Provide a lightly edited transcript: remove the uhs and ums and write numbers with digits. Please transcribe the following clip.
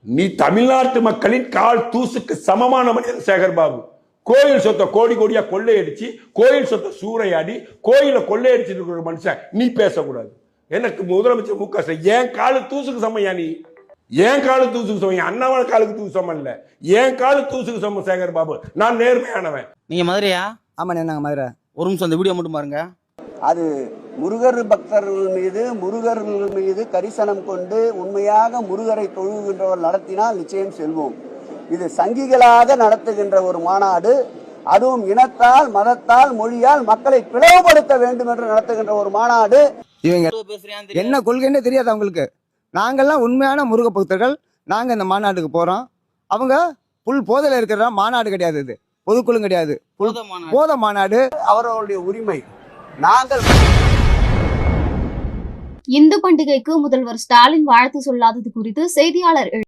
நீ தமிழ்நாட்டு மக்களின் கால் தூசுக்கு சமமான மனிதன் சேகர் பாபு. கோயில் சொத்தை கோடி கோடியா கொள்ளையடிச்சு, கோயில் சொத்தை சூறையாடி, கோயில கொள்ளையடிச்சிட்டு இருக்கிற மனுஷன் நீ பேசக்கூடாது. எனக்கு முதலமைச்சர் மு க ஸ்டாலின் ஏன் காலு தூசுக்கு சமையா? நீ ஏன் காலு தூசுக்கு சமையா? அண்ணாவால காலுக்கு தூசு சமம் இல்ல, ஏன் காலு தூசுக்கு சமம் சேகர் பாபு. நான் நேர்மையானவன். நீங்க மதுரையா? ஆமா, நாங்க மதுரை. ஒரு நிமிஷம் அந்த வீடியோ மட்டும் பாருங்க. அது முருகர் பக்தர்கள் மீது கரிசனம் கொண்டு உண்மையாக முருகரை தொழுகின்றவர் நடத்தினால் நிச்சயம் செல்வோம். இது சங்கிகளாக நடத்துகின்ற ஒரு மாநாடு, அதுவும் இனத்தால், மதத்தால், மொழியால் மக்களை பிளவுபடுத்த வேண்டும் என்று நடத்துகின்ற ஒரு மாநாடு. இவங்க என்ன கொள்கைன்னு தெரியாது அவங்களுக்கு. நாங்கெல்லாம் உண்மையான முருக பக்தர்கள். நாங்க இந்த மாநாட்டுக்கு போறோம். அவங்க புல் போதையில இருக்கிற மாநாடு கிடையாது, இது பொதுக்குழு கிடையாது, போத மாநாடு. அவர்களுடைய உரிமை. நாங்கள் இந்து பண்டிகைக்கு முதல்வர் ஸ்டாலின் வாழ்த்து சொல்லாதது குறித்து செய்தியாளர்